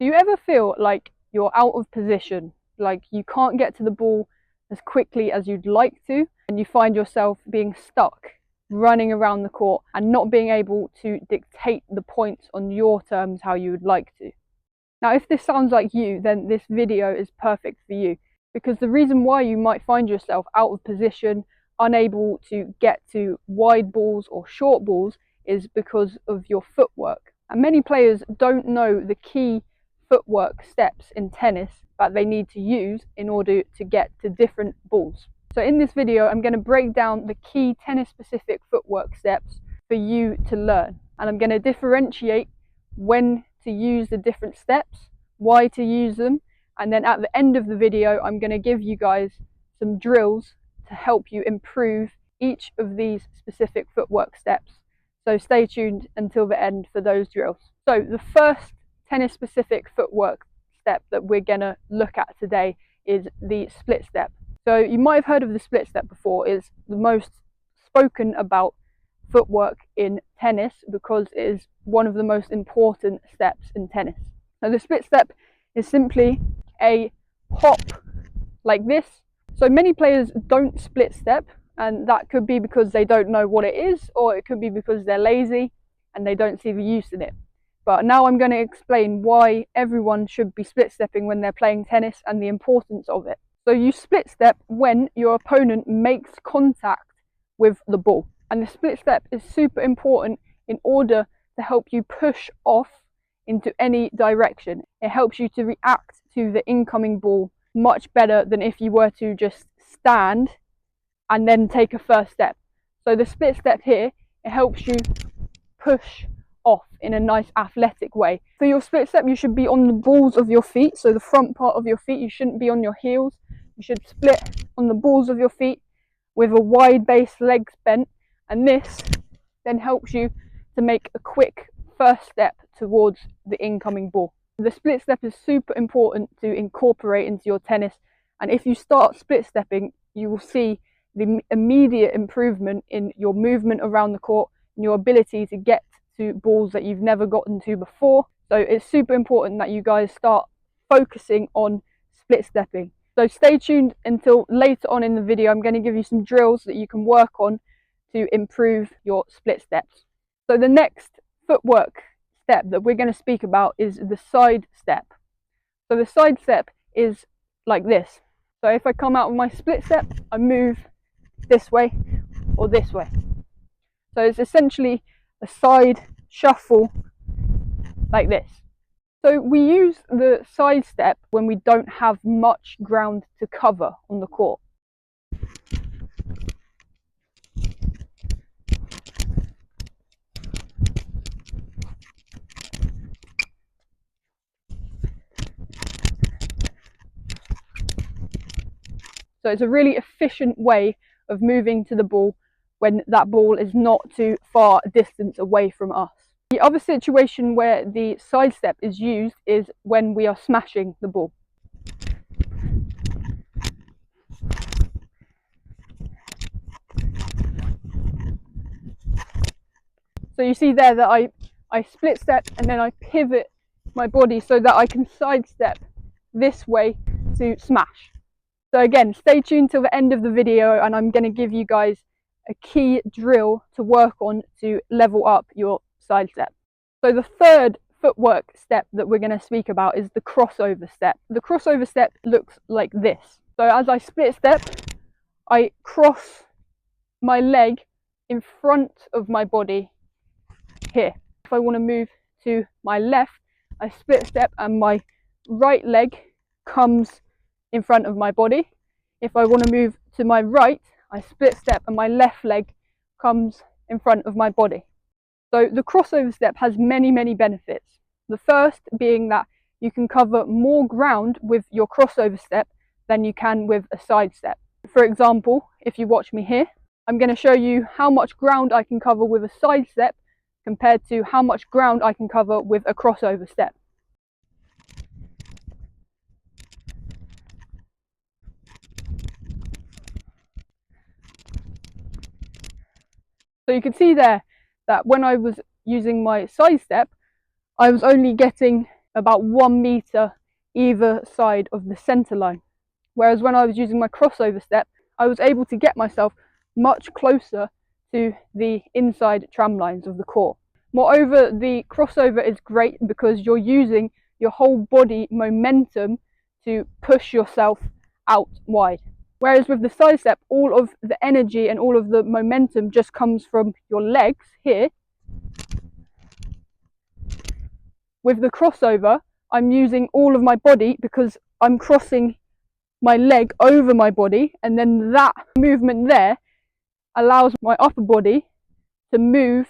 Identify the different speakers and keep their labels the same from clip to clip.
Speaker 1: Do you ever feel like you're out of position, like you can't get to the ball as quickly as you'd like to, and you find yourself being stuck running around the court and not being able to dictate the points on your terms how you would like to? Now, if this sounds like you, then this video is perfect for you, because the reason why you might find yourself out of position, unable to get to wide balls or short balls, is because of your footwork. And many players don't know the key footwork steps in tennis that they need to use in order to get to different balls. So in this video, I'm going to break down the key tennis specific footwork steps for you to learn. And I'm going to differentiate when to use the different steps, why to use them, and then at the end of the video, I'm going to give you guys some drills to help you improve each of these specific footwork steps. So stay tuned until the end for those drills. So the first tennis specific footwork step that we're going to look at today is the split step. So you might have heard of the split step before. It's the most spoken about footwork in tennis because it is one of the most important steps in tennis. Now the split step is simply a hop like this. So many players don't split step, and that could be because they don't know what it is, or it could be because they're lazy and they don't see the use in it. But now I'm going to explain why everyone should be split stepping when they're playing tennis and the importance of it. So you split step when your opponent makes contact with the ball. And the split step is super important in order to help you push off into any direction. It helps you to react to the incoming ball much better than if you were to just stand and then take a first step. So the split step here, it helps you push off in a nice athletic way. For your split step, you should be on the balls of your feet, so the front part of your feet. You shouldn't be on your heels. You should split on the balls of your feet with a wide base, legs bent, and this then helps you to make a quick first step towards the incoming ball. The split step is super important to incorporate into your tennis, and if you start split stepping, you will see the immediate improvement in your movement around the court and your ability to get to balls that you've never gotten to before. So it's super important that you guys start focusing on split stepping. So stay tuned until later on in the video. I'm going to give you some drills that you can work on to improve your split steps. So the next footwork step that we're going to speak about is the side step. So the side step is like this. So if I come out of my split step, I move this way or this way. So it's essentially a side shuffle like this. So we use the side step when we don't have much ground to cover on the court. So it's a really efficient way of moving to the ball when that ball is not too far a distance away from us. The other situation where the side step is used is when we are smashing the ball. So you see there that I split step and then I pivot my body so that I can sidestep this way to smash. So again, stay tuned till the end of the video and I'm going to give you guys a key drill to work on to level up your side step. So the third footwork step that we're going to speak about is the crossover step. The crossover step looks like this. So as I split step, I cross my leg in front of my body here. If I want to move to my left, I split step and my right leg comes in front of my body. If I want to move to my right, I split step and my left leg comes in front of my body. So the crossover step has many benefits. The first being that you can cover more ground with your crossover step than you can with a side step. For example, if you watch me here, I'm going to show you how much ground I can cover with a side step compared to how much ground I can cover with a crossover step. So you can see there that when I was using my side step, I was only getting about 1 meter either side of the centre line. Whereas when I was using my crossover step, I was able to get myself much closer to the inside tram lines of the court. Moreover, the crossover is great because you're using your whole body momentum to push yourself out wide. Whereas with the side step, all of the energy and all of the momentum just comes from your legs here. With the crossover, I'm using all of my body because I'm crossing my leg over my body, and then that movement there allows my upper body to move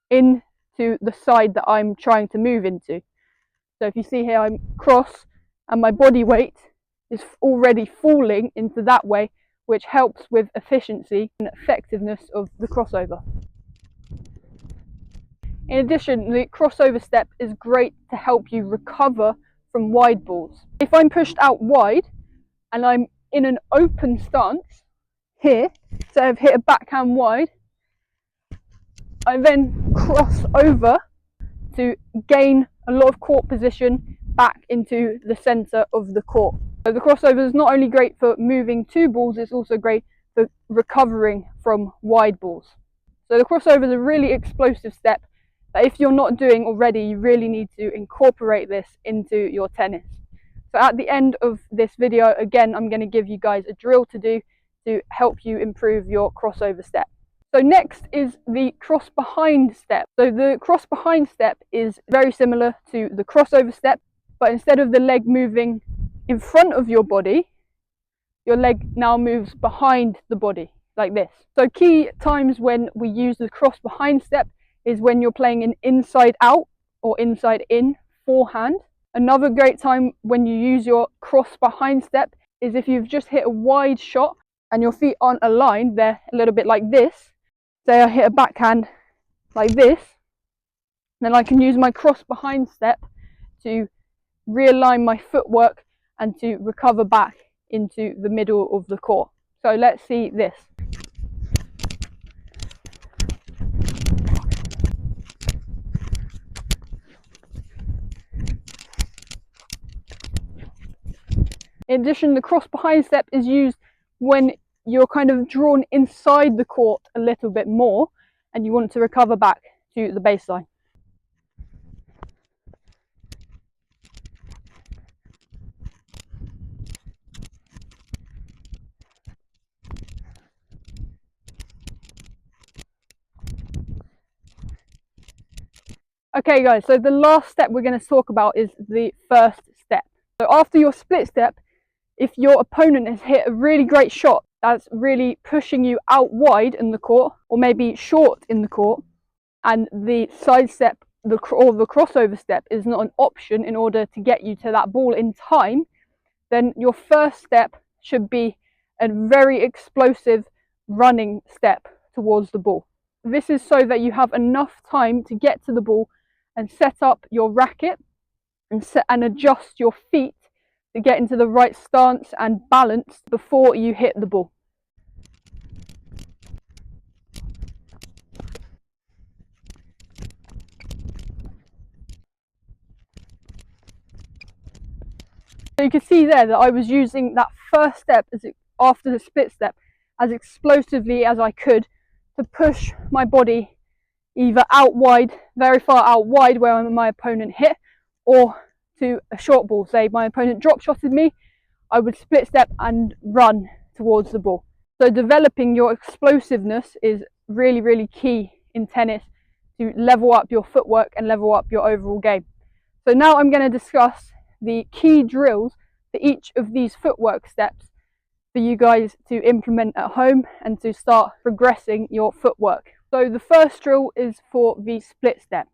Speaker 1: into the side that I'm trying to move into. So if you see here, I'm cross and my body weight is already falling into that way, which helps with efficiency and effectiveness of the crossover. In addition, the crossover step is great to help you recover from wide balls. If I'm pushed out wide and I'm in an open stance here, so I've hit a backhand wide, I then cross over to gain a lot of court position back into the centre of the court. So the crossover is not only great for moving two balls, it's also great for recovering from wide balls. So the crossover is a really explosive step that if you're not doing already, you really need to incorporate this into your tennis. So at the end of this video, again, I'm going to give you guys a drill to do to help you improve your crossover step. So next is the cross behind step. So the cross behind step is very similar to the crossover step, but instead of the leg moving in front of your body, your leg now moves behind the body like this. So key times when we use the cross behind step is when you're playing an inside out or inside in forehand. Another great time when you use your cross behind step is if you've just hit a wide shot and your feet aren't aligned, they're a little bit like this. Say I hit a backhand like this, then I can use my cross behind step to realign my footwork and to recover back into the middle of the court. So let's see this. In addition, the cross behind step is used when you're kind of drawn inside the court a little bit more and you want to recover back to the baseline. Okay guys, so the last step we're going to talk about is the first step. So after your split step, if your opponent has hit a really great shot that's really pushing you out wide in the court, or maybe short in the court, and the side step or the crossover step is not an option in order to get you to that ball in time, then your first step should be a very explosive running step towards the ball. This is so that you have enough time to get to the ball and set up your racket and adjust your feet to get into the right stance and balance before you hit the ball. So you can see there that I was using that first step after the split step as explosively as I could to push my body either out wide, very far out wide where my opponent hit, or to a short ball. Say my opponent drop shotted me, I would split step and run towards the ball. So developing your explosiveness is really, really key in tennis to level up your footwork and level up your overall game. So now I'm going to discuss the key drills for each of these footwork steps for you guys to implement at home and to start progressing your footwork. So the first drill is for the split step.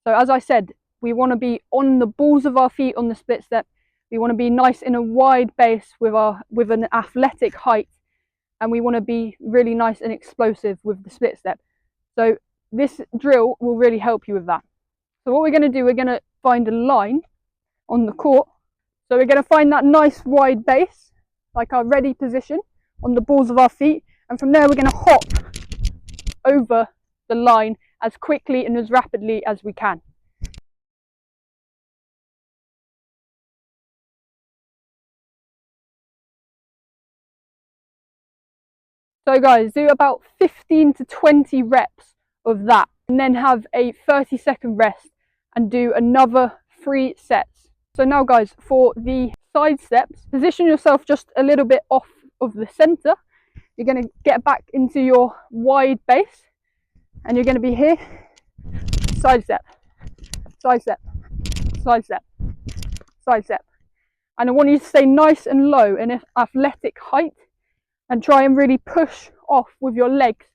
Speaker 1: So as I said, we want to be on the balls of our feet on the split step. We want to be nice in a wide base with an athletic height, and we want to be really nice and explosive with the split step. So this drill will really help you with that. So what we're going to do, we're going to find a line on the court. So we're going to find that nice wide base, like our ready position on the balls of our feet, and from there we're going to hop over the line as quickly and as rapidly as we can. So guys, do about 15 to 20 reps of that and then have a 30-second rest and do another 3 sets. So now guys, for the side steps, position yourself just a little bit off of the center. You're going to get back into your wide base and you're going to be here, side step, side step, side step, side step. And I want you to stay nice and low in an athletic height and try and really push off with your legs.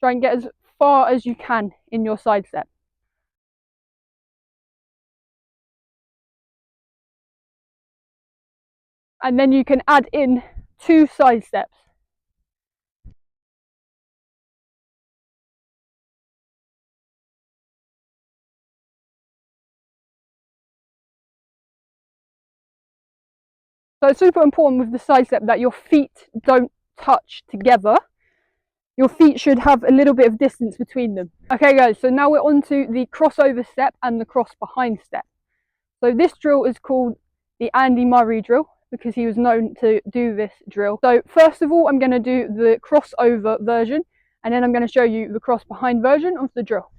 Speaker 1: Try and get as far as you can in your side step. And then you can add in 2 side steps. So it's super important with the side step that your feet don't touch together. Your feet should have a little bit of distance between them. Okay guys, so now we're on to the crossover step and the cross behind step. So this drill is called the Andy Murray drill because he was known to do this drill. So first of all, I'm going to do the crossover version and then I'm going to show you the cross behind version of the drill.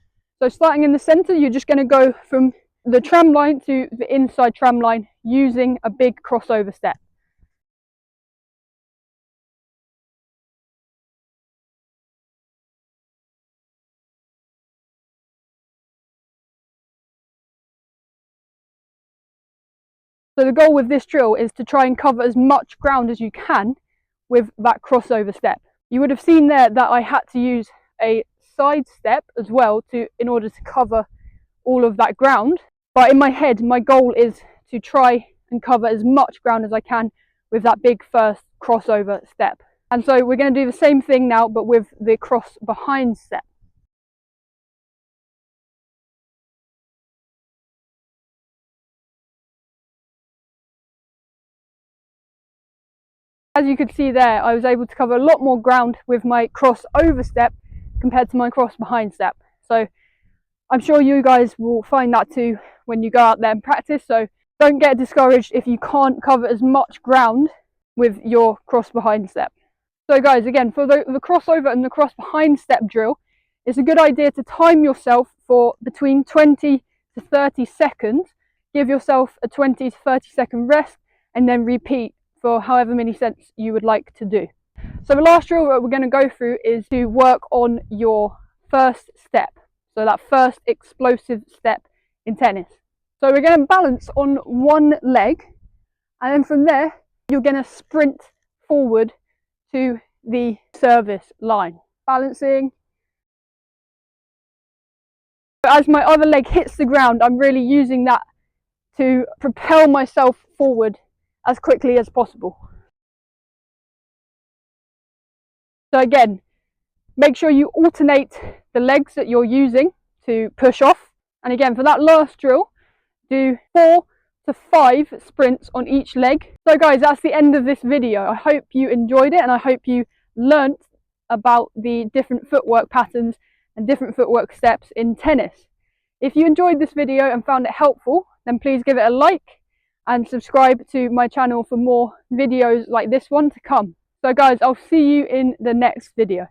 Speaker 1: So starting in the center, you're just going to go from the tram line to the inside tram line using a big crossover step. So the goal with this drill is to try and cover as much ground as you can with that crossover step. You would have seen there that I had to use a side step as well in order to cover all of that ground. But in my head, my goal is to try and cover as much ground as I can with that big first crossover step. And so we're going to do the same thing now, but with the cross behind step. As you could see there, I was able to cover a lot more ground with my crossover step compared to my cross behind step. So I'm sure you guys will find that too when you go out there and practice. So don't get discouraged if you can't cover as much ground with your cross behind step. So guys, again, for the crossover and the cross behind step drill, it's a good idea to time yourself for between 20 to 30 seconds. Give yourself a 20 to 30 second rest and then repeat for however many sets you would like to do. So the last drill that we're going to go through is to work on your first step. So that first explosive step in tennis. So we're going to balance on one leg and then from there you're going to sprint forward to the service line. Balancing. As my other leg hits the ground, I'm really using that to propel myself forward as quickly as possible. So again, make sure you alternate the legs that you're using to push off. And again, for that last drill, do 4 to 5 sprints on each leg. So guys, that's the end of this video. I hope you enjoyed it and I hope you learnt about the different footwork patterns and different footwork steps in tennis. If you enjoyed this video and found it helpful, then please give it a like and subscribe to my channel for more videos like this one to come. So guys, I'll see you in the next video.